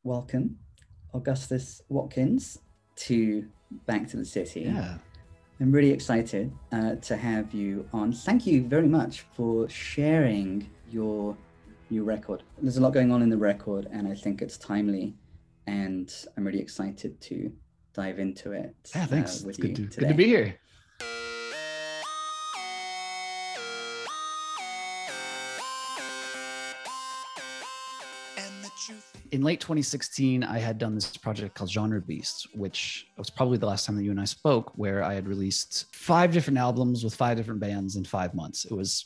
welcome Augustus Watkins to Back to the City. Yeah. I'm really excited to have you on. Thank you very much for sharing your new record. There's a lot going on in the record, and I think it's timely, and I'm really excited to dive into it. Yeah, thanks. With It's you good to be here. In late 2016, I had done this project called Genre Beast, which was probably the last time that you and I spoke, where I had released 5 different albums with 5 different bands in 5 months. It was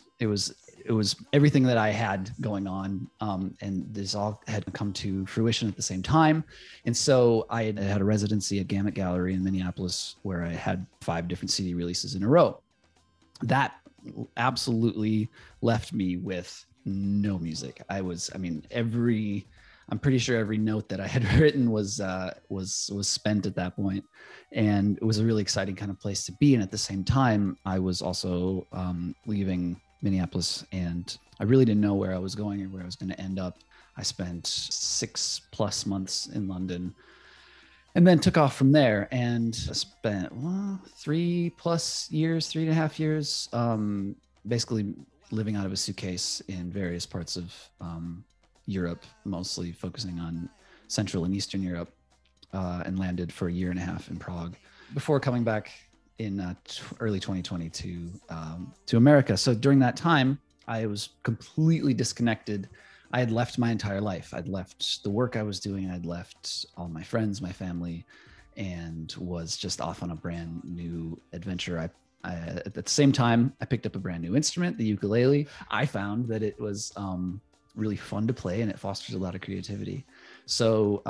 everything that I had going on, and this all had come to fruition at the same time. And so I had a residency at Gamut Gallery in Minneapolis, where I had 5 different CD releases in a row. That absolutely left me with no music. I'm pretty sure every note that I had written was spent at that point, and it was a really exciting kind of place to be. And at the same time, I was also leaving Minneapolis, and I really didn't know where I was going or where I was going to end up. I spent 6+ months in London, and then took off from there, and spent 3+ years, 3.5 years, basically living out of a suitcase in various parts of Europe, mostly focusing on Central and Eastern Europe, and landed for 1.5 years in Prague before coming back in early 2020 to America. So during that time, I was completely disconnected. I had left my entire life. I'd left the work I was doing. I'd left all my friends, my family, and was just off on a brand new adventure. I at the same time, I picked up a brand new instrument, the ukulele. I found that it was really fun to play, and it fosters a lot of creativity. So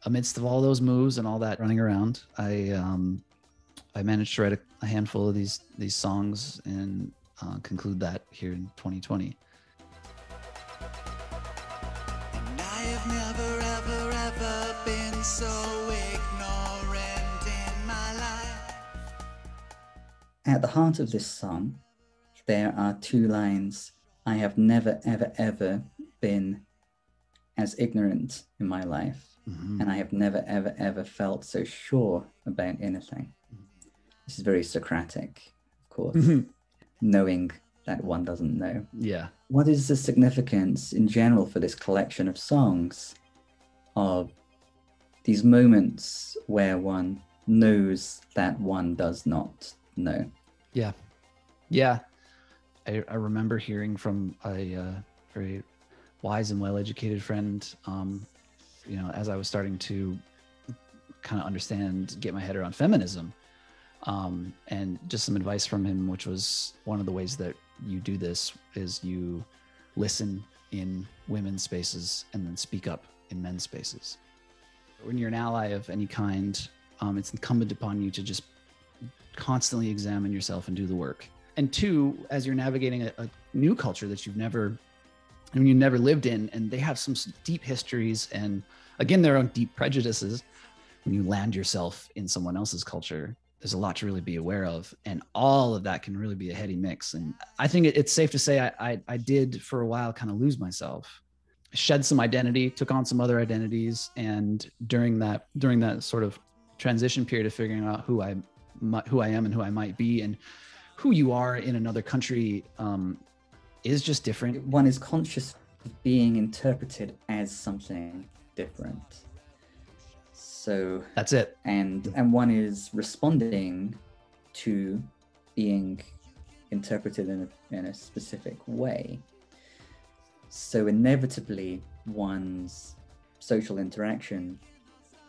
amidst of all those moves and all that running around, I managed to write a handful of these songs and conclude that here in 2020. And I have never, ever, ever been so ignorant in my life. At the heart of this song, there are 2 lines. I have never, ever, ever been as ignorant in my life. Mm-hmm. And I have never, ever, ever felt so sure about anything. This is very Socratic, of course, knowing that one doesn't know. Yeah. What is the significance in general for this collection of songs of these moments where one knows that one does not know? Yeah. Yeah. I remember hearing from a very wise and well-educated friend, as I was starting to kind of understand, get my head around feminism, and just some advice from him, which was one of the ways that you do this is you listen in women's spaces and then speak up in men's spaces. When you're an ally of any kind, it's incumbent upon you to just constantly examine yourself and do the work. And 2, as you're navigating a new culture that you've never lived in, and they have some deep histories and, again, their own deep prejudices. When you land yourself in someone else's culture, there's a lot to really be aware of, and all of that can really be a heady mix. And I think it's safe to say I did for a while kind of lose myself, shed some identity, took on some other identities, and during that sort of transition period of figuring out who I am and who I might be, and who you are in another country is just different. One is conscious of being interpreted as something different. So that's it. And one is responding to being interpreted in a specific way. So inevitably, one's social interaction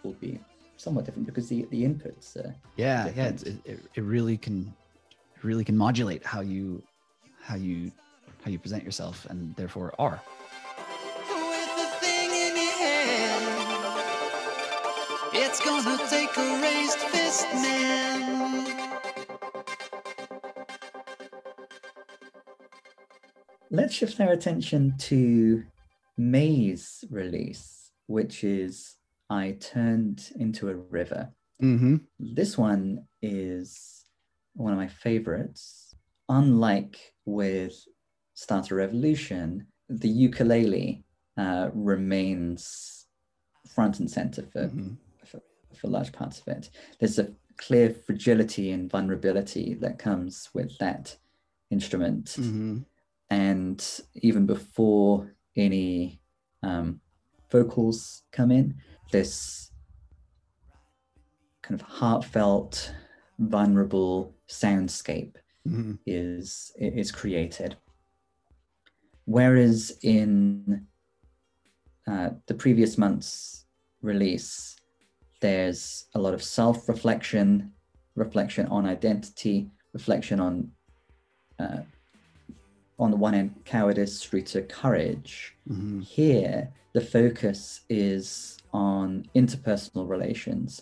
will be somewhat different because the inputs are different. It really can modulate how you present yourself and therefore are. With the thing in your hand, it's gonna take a raised fist, man. Let's shift our attention to May's release, which is I Turned Into a River. Mm-hmm. This one is one of my favorites. Unlike with Start a Revolution, the ukulele remains front and center Mm-hmm. for large parts of it. There's a clear fragility and vulnerability that comes with that instrument. Mm-hmm. And even before any vocals come in, this kind of heartfelt, vulnerable soundscape Mm-hmm. is created. Whereas in the previous month's release, there's a lot of self-reflection, reflection on identity, reflection on the one hand, cowardice through to courage. Mm-hmm. Here, the focus is on interpersonal relations,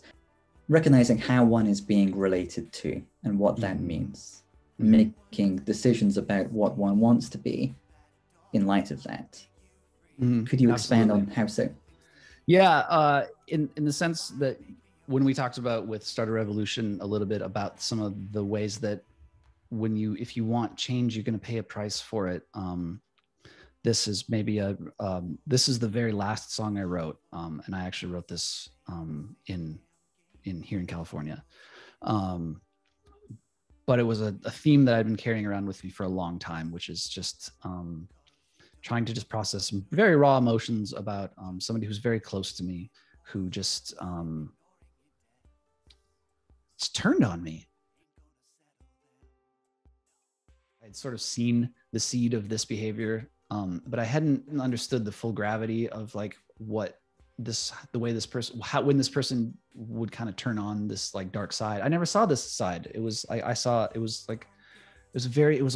recognizing how one is being related to and what that means, making decisions about what one wants to be in light of that. Could you expand on how so? Yeah, in the sense that when we talked about with Start a Revolution a little bit about some of the ways that if you want change, you're going to pay a price for it. This is maybe this is the very last song I wrote, and I actually wrote this in here in California. But it was a theme that I've been carrying around with me for a long time, which is just trying to just process some very raw emotions about somebody who's very close to me, who just turned on me. I'd sort of seen the seed of this behavior, but I hadn't understood the full gravity of like when this person would kind of turn on this like dark side. I never saw this side. It was a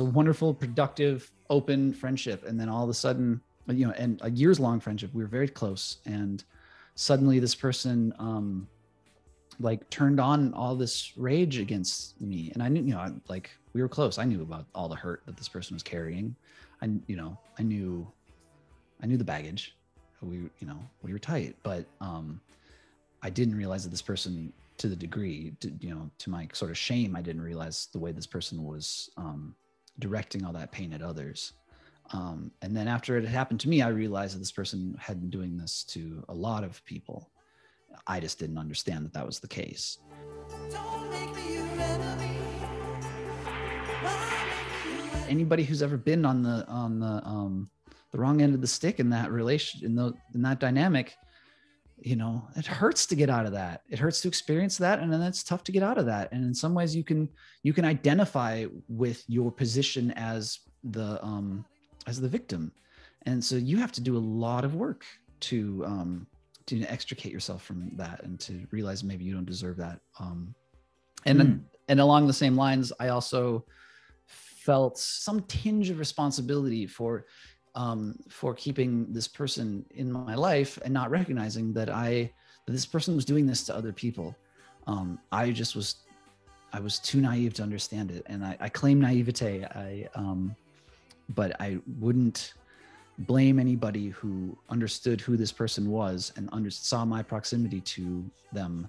wonderful, productive, open friendship. And then all of a sudden, and a years long friendship, we were very close. And suddenly this person, turned on all this rage against me. And I knew, we were close. I knew about all the hurt that this person was carrying. I knew the baggage. We were tight, but I didn't realize that this person, to the degree, to my sort of shame, I didn't realize the way this person was directing all that pain at others. And then after it had happened to me, I realized that this person had been doing this to a lot of people. I just didn't understand that was the case. Anybody who's ever been on the wrong end of the stick in that relation, in that dynamic, it hurts to get out of that. It hurts to experience that, and then it's tough to get out of that. And in some ways, you can identify with your position as the victim, and so you have to do a lot of work to extricate yourself from that and to realize maybe you don't deserve that. And along the same lines, I also felt some tinge of responsibility for keeping this person in my life and not recognizing that this person was doing this to other people. I was too naive to understand it, and I claim naivete. But I wouldn't blame anybody who understood who this person was and saw my proximity to them.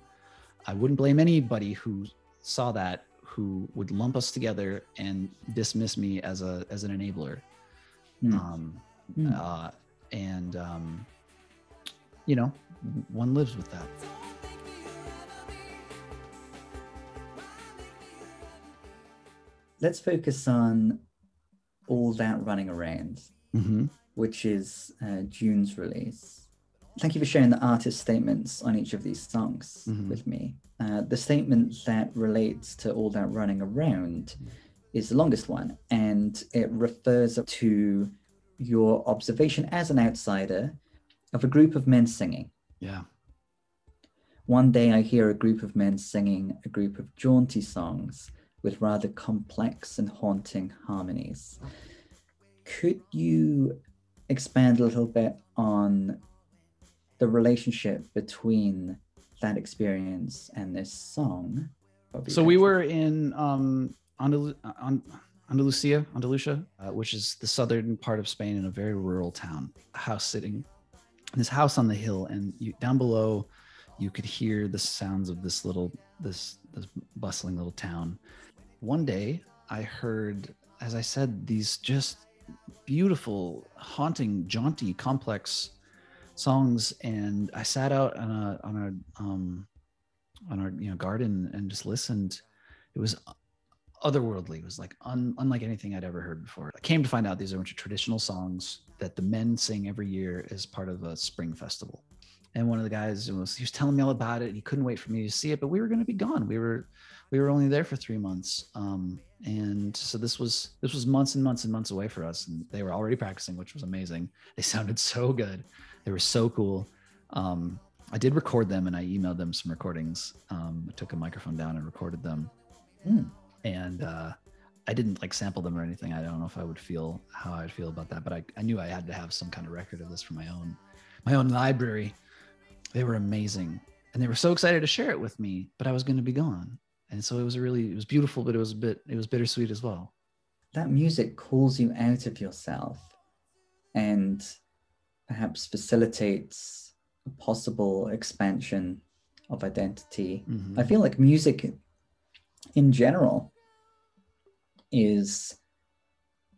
I wouldn't blame anybody who saw that, who would lump us together and dismiss me as an enabler. One lives with that. Let's focus on All That Running Around, which is June's release. Thank you for sharing the artist statements on each of these songs with me. The statement that relates to All That Running Around is the longest one, and it refers to your observation as an outsider of a group of men singing. Yeah. One day I hear a group of men singing a group of jaunty songs with rather complex and haunting harmonies. Could you expand a little bit on the relationship between that experience and this song? So we were in Andalusia, which is the southern part of Spain, in a very rural town. Sitting in this house on the hill, and down below, you could hear the sounds of this bustling little town. One day, I heard, as I said, these just beautiful, haunting, jaunty, complex songs, and I sat out on our garden and just listened. It was otherworldly. It was like unlike anything I'd ever heard before. I came to find out these are a bunch of traditional songs that the men sing every year as part of a spring festival. And one of the guys he was telling me all about it. He couldn't wait for me to see it, but we were going to be gone. We were only there for 3 months. And so this was months and months and months away for us. And they were already practicing, which was amazing. They sounded so good. They were so cool. I did record them and I emailed them some recordings. I took a microphone down and recorded them. And I didn't like sample them or anything. I don't know if I would feel how I'd feel about that, but I knew I had to have some kind of record of this for my own library. They were amazing. And they were so excited to share it with me, but I was going to be gone. And so it was beautiful, but it was bittersweet as well. That music calls you out of yourself and perhaps facilitates a possible expansion of identity. Mm-hmm. I feel like music in general is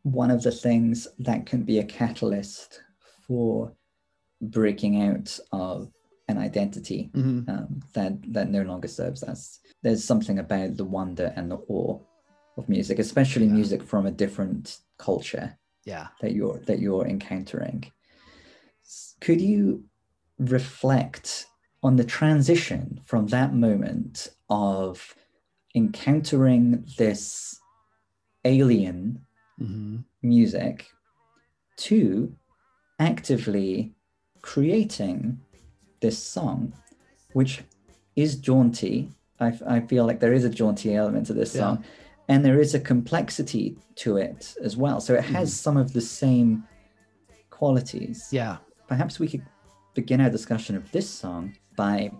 one of the things that can be a catalyst for breaking out of an identity that no longer serves us. There's something about the wonder and the awe of music, especially music from a different culture that you're encountering. Could you reflect on the transition from that moment of encountering this alien music to actively creating this song, which is jaunty? I feel like there is a jaunty element to this song, and there is a complexity to it as well. So it has some of the same qualities. Yeah. Perhaps we could begin our discussion of this song by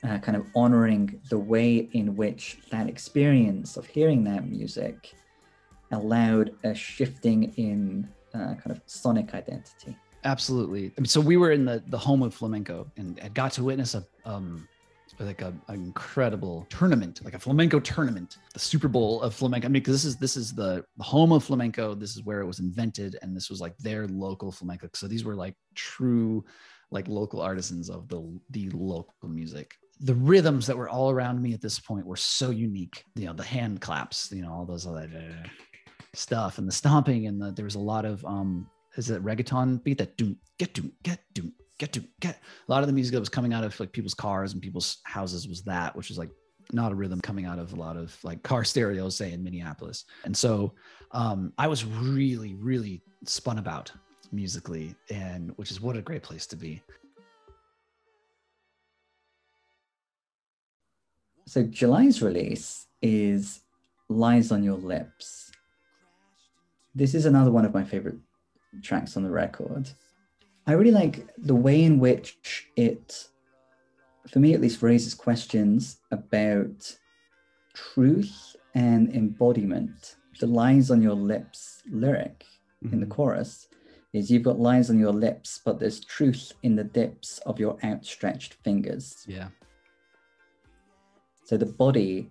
kind of honoring the way in which that experience of hearing that music allowed a shifting in kind of sonic identity. Absolutely. I mean, so we were in the home of flamenco and got to witness an incredible tournament, like a flamenco tournament, the Super Bowl of flamenco. I mean, because this is the home of flamenco. This is where it was invented, and this was like their local flamenco. So these were like true, like local artisans of the local music. The rhythms that were all around me at this point were so unique. You know, the hand claps, all those other stuff, and the stomping, and there was a lot of is it reggaeton beat that doom get doom get doom get doom get. A lot of the music that was coming out of like people's cars and people's houses was that, which is like not a rhythm coming out of a lot of like car stereos, say in Minneapolis. And so I was really, really spun about musically, and which is what a great place to be. So July's release is Lies on Your Lips. This is another one of my favorite tracks on the record. I really like the way in which it, for me at least, raises questions about truth and embodiment. The Lies on Your Lips lyric in the chorus is, you've got lies on your lips, but there's truth in the dips of your outstretched fingers. Yeah. So the body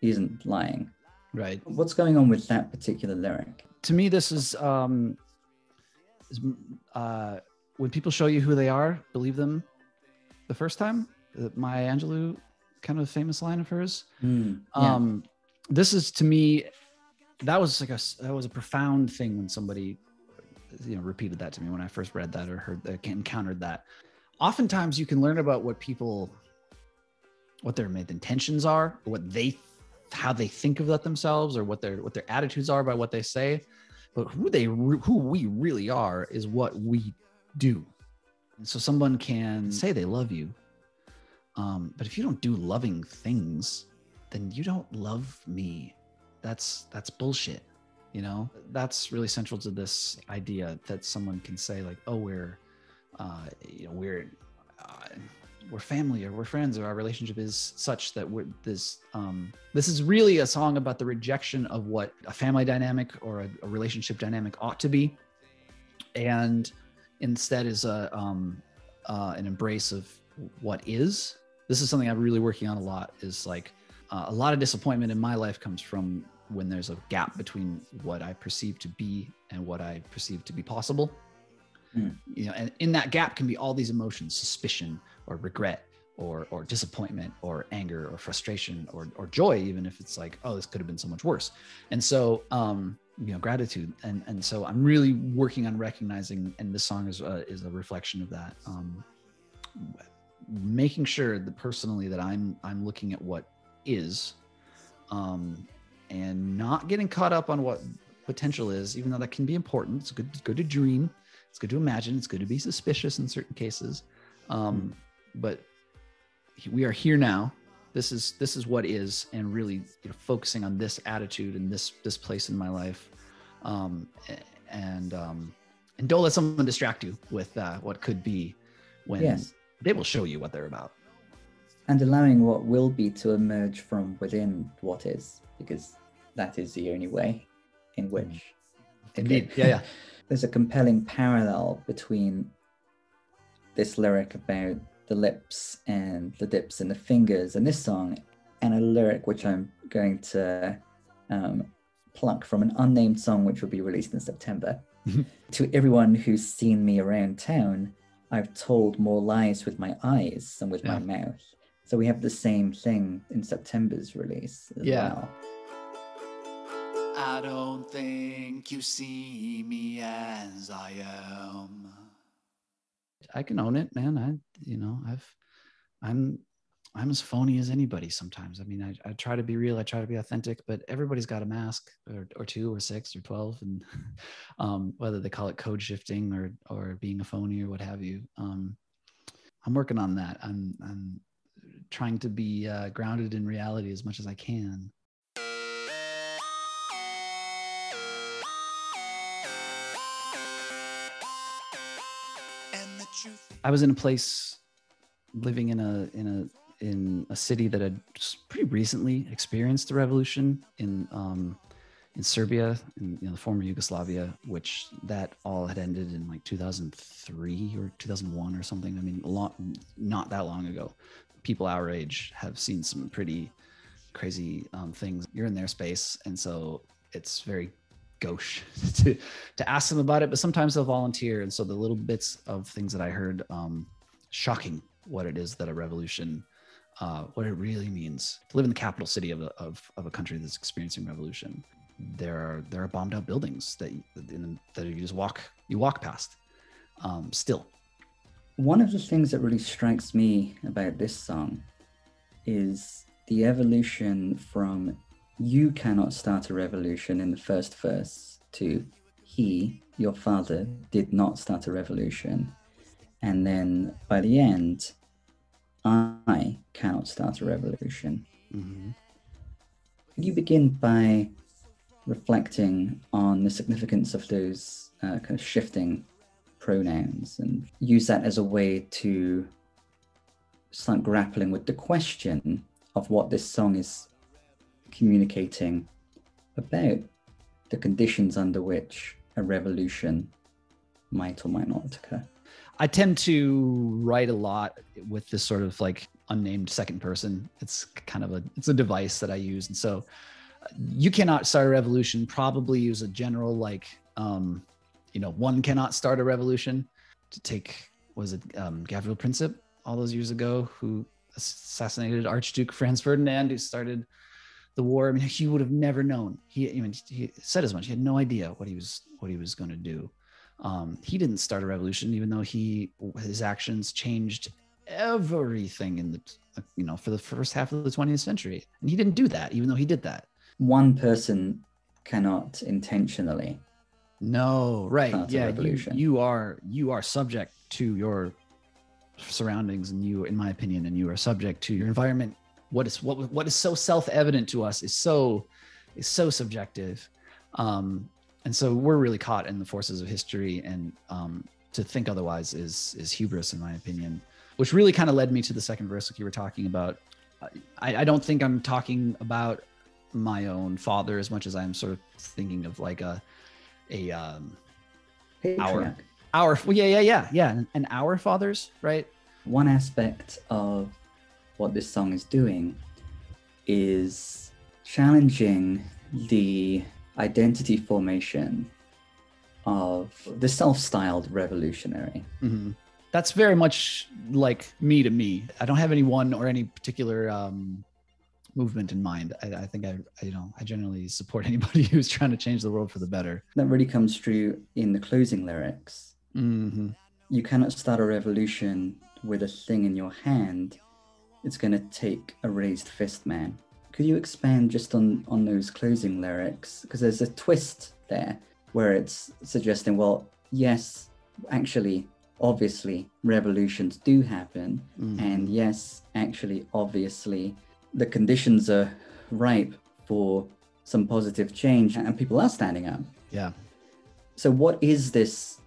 isn't lying. Right. What's going on with that particular lyric? To me, this is when people show you who they are, believe them the first time. Maya Angelou, kind of famous line of hers. This is, to me, that was a profound thing when somebody repeated that to me when I first read that or heard that, encountered that. Oftentimes you can learn about what their intentions are, or how they think of themselves, or what their attitudes are by what they say. But who we really are is what we do. And so someone can say they love you, but if you don't do loving things, then you don't love me. That's bullshit. That's really central to this idea that someone can say like, oh, we're family, or we're friends, or our relationship is such that this is really a song about the rejection of what a family dynamic or a relationship dynamic ought to be, and instead is an embrace of what is. This is something I'm really working on a lot, is like a lot of disappointment in my life comes from when there's a gap between what I perceive to be and what I perceive to be possible. You know, and in that gap can be all these emotions: suspicion or regret or disappointment or anger or frustration or joy, even if it's like, oh, this could have been so much worse. And so you know, gratitude. And so I'm really working on recognizing, and this song is a reflection of that, making sure that personally that I'm looking at what is, and not getting caught up on what potential is, even though that can be important. It's good to dream. It's good to imagine. It's good to be suspicious in certain cases. But we are here now. This is what is, and really, you know, focusing on this attitude and this place in my life. And don't let someone distract you with what could be, when they will show you what they're about. And allowing what will be to emerge from within what is, because that is the only way in which. Indeed. Yeah. There's a compelling parallel between this lyric about the lips and the dips and the fingers and this song, and a lyric which I'm going to pluck from an unnamed song which will be released in September. To everyone who's seen me around town, I've told more lies with my eyes than with my mouth. So we have the same thing in September's release as well. I don't think you see me as I am. I can own it, man. I'm as phony as anybody sometimes. I mean, I try to be real. I try to be authentic, but everybody's got a mask or 2 or 6 or 12. And whether they call it code shifting or being a phony or what have you. I'm working on that. I'm trying to be grounded in reality as much as I can. I was in a place, living in a city that had just pretty recently experienced the revolution in Serbia, in the former Yugoslavia, which that all had ended in like 2003 or 2001 or something. I mean, not that long ago. People our age have seen some pretty crazy things. You're in their space, and so it's very gauche to ask them about it, but sometimes they'll volunteer. And so the little bits of things that I heard, shocking what it is that a revolution, what it really means to live in the capital city of a country that's experiencing revolution. There are bombed out buildings that you just walk past. Still, one of the things that really strikes me about this song is the evolution from "you cannot start a revolution" in the first verse to "he, your father, did not start a revolution." And then by the end, "I cannot start a revolution." Mm-hmm. Could you begin by reflecting on the significance of those kind of shifting pronouns and use that as a way to start grappling with the question of what this song is communicating about the conditions under which a revolution might or might not occur? I tend to write a lot with this sort of like unnamed second person. It's kind of it's a device that I use. And so "you cannot start a revolution" probably use a general like, one cannot start a revolution. To take, was it Gavril Princip all those years ago, who assassinated Archduke Franz Ferdinand, who started the war. I mean, he would have never known. He said as much. He had no idea what he was going to do. He didn't start a revolution, even though his actions changed everything for the first half of the 20th century. And he didn't do that, even though he did that. One person cannot intentionally. No, right. Yeah, you are subject to your surroundings, and in my opinion, and you are subject to your environment. What is so self-evident to us is so subjective. And so we're really caught in the forces of history, and to think otherwise is hubris, in my opinion, which really kind of led me to the second verse like you were talking about. I don't think I'm talking about my own father as much as I'm sort of thinking of like our fathers, right? One aspect of what this song is doing is challenging the identity formation of the self-styled revolutionary. Mm-hmm. That's very much like me to me. I don't have any one or any particular movement in mind. I think I generally support anybody who's trying to change the world for the better. That really comes through in the closing lyrics. Mm-hmm. You cannot start a revolution with a thing in your hand. It's going to take a raised fist, man. Could you expand just on those closing lyrics? Because there's a twist there where it's suggesting, well, yes, actually, obviously, revolutions do happen. Mm-hmm. And yes, actually, obviously, the conditions are ripe for some positive change and people are standing up. Yeah. So what is this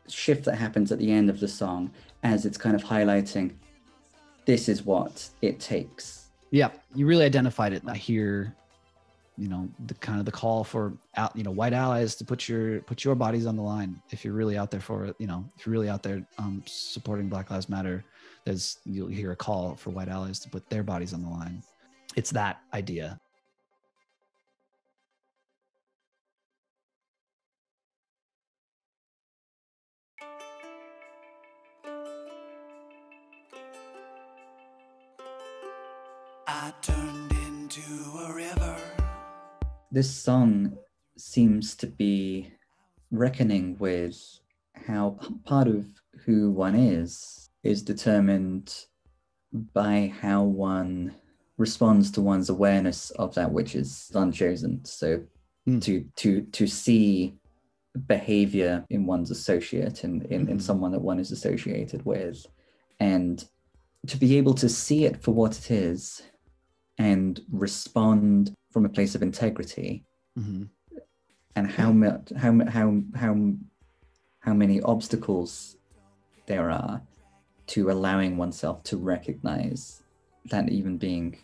shift that happens at the end of the song as it's kind of highlighting this is what it takes? Yeah, you really identified it. I hear, the kind of the call for white allies to put your bodies on the line. If you're really out there for it, if you're really out there supporting Black Lives Matter, you'll hear a call for white allies to put their bodies on the line. It's that idea. I turned into a river. This song seems to be reckoning with how part of who one is determined by how one responds to one's awareness of that which is unchosen. So to see behavior in one's associate, in someone that one is associated with, and to be able to see it for what it is and respond from a place of integrity, and how many obstacles there are to allowing oneself to recognize that even being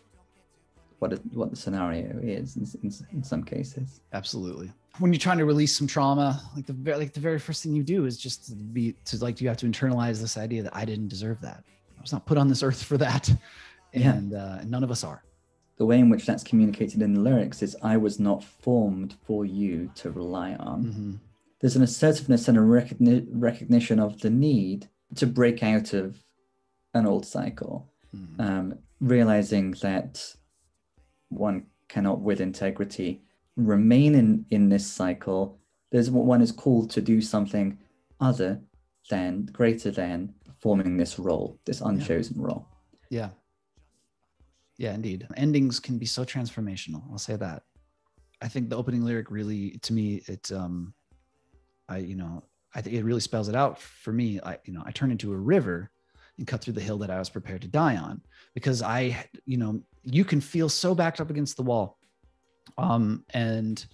what the scenario is in some cases. Absolutely. When you're trying to release some trauma, the very first thing you do is just you have to internalize this idea that I didn't deserve that. I was not put on this earth for that, and none of us are. The way in which that's communicated in the lyrics is, I was not formed for you to rely on. There's an assertiveness and a recognition of the need to break out of an old cycle, realizing that one cannot with integrity remain in this cycle. One is called to do something greater than performing this role, this unchosen role. Yeah, indeed. Endings can be so transformational. I'll say that. I think the opening lyric really, to me, I think it really spells it out for me. I turned into a river and cut through the hill that I was prepared to die on, because you can feel so backed up against the wall, and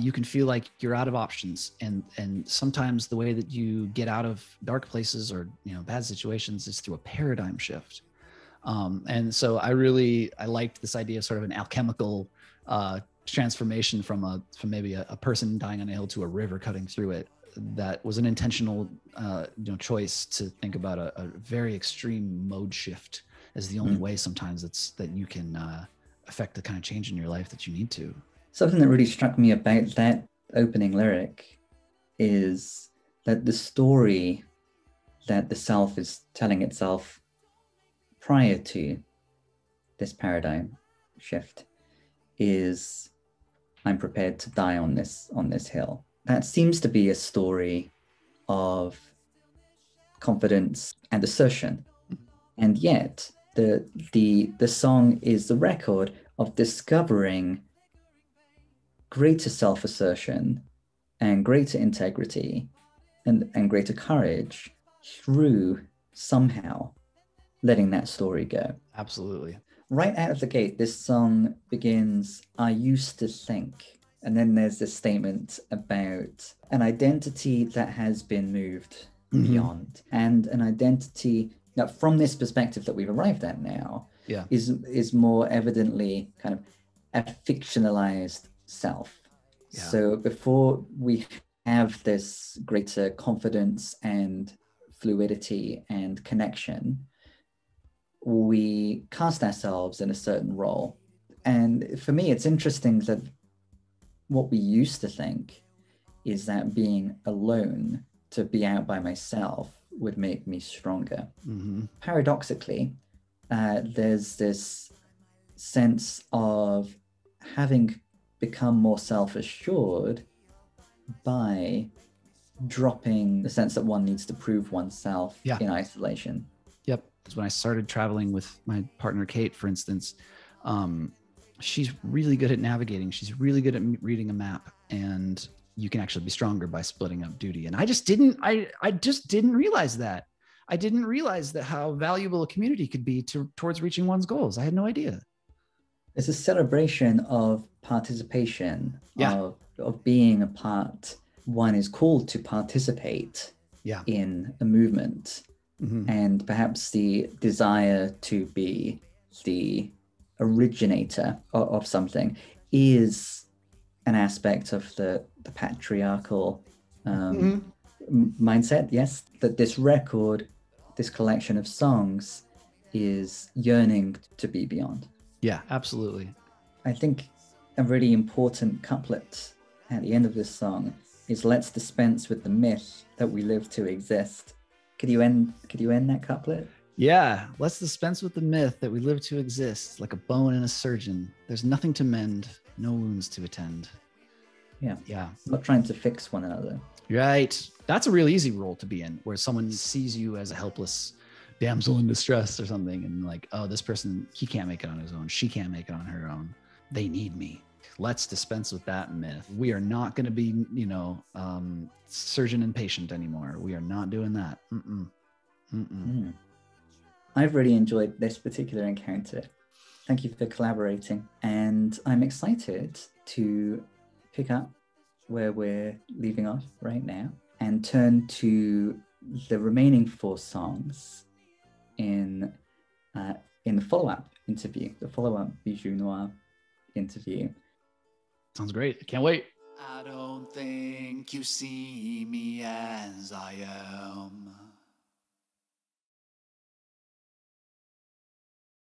you can feel like you're out of options. And sometimes the way that you get out of dark places or bad situations is through a paradigm shift. And so I liked this idea of sort of an alchemical transformation from maybe a person dying on a hill to a river cutting through it. That was an intentional choice to think about a very extreme mode shift as the only way sometimes that you can affect the kind of change in your life that you need to. Something that really struck me about that opening lyric is that the story that the self is telling itself prior to this paradigm shift is, I'm prepared to die on this hill. That seems to be a story of confidence and assertion. And yet the song is the record of discovering greater self-assertion and greater integrity and greater courage through somehow letting that story go. Absolutely. Right out of the gate, this song begins, I used to think. And then there's this statement about an identity that has been moved beyond, and an identity that from this perspective that we've arrived at now is more evidently kind of a fictionalized self. Yeah. So before we have this greater confidence and fluidity and connection, we cast ourselves in a certain role. And for me, it's interesting that what we used to think is that being alone, to be out by myself, would make me stronger. Paradoxically, there's this sense of having become more self-assured by dropping the sense that one needs to prove oneself in isolation. Yep. Because when I started traveling with my partner, Kate, for instance, she's really good at navigating. She's really good at reading a map, and you can actually be stronger by splitting up duty. And I just didn't realize that. I didn't realize that how valuable a community could be towards reaching one's goals. I had no idea. It's a celebration of participation, of being a part. One is called to participate in a movement, and perhaps the desire to be the originator of something is an aspect of the patriarchal mindset. Yes, that this record, this collection of songs, is yearning to be beyond. Yeah, absolutely. I think a really important couplet at the end of this song is "Let's dispense with the myth that we live to exist." Could you end that couplet? Yeah, let's dispense with the myth that we live to exist, like a bone and a surgeon. There's nothing to mend, no wounds to attend. Yeah. Not trying to fix one another. Right. That's a real easy role to be in, where someone sees you as a helpless damsel in distress or something, and like, oh, this person, he can't make it on his own. She can't make it on her own. They need me. Let's dispense with that myth. We are not going to be, surgeon and patient anymore. We are not doing that. I've really enjoyed this particular encounter. Thank you for collaborating. And I'm excited to pick up where we're leaving off right now and turn to the remaining 4 songs in the follow-up interview, the follow-up BIJOU NOIR interview. Sounds great. I can't wait. I don't think you see me as I am.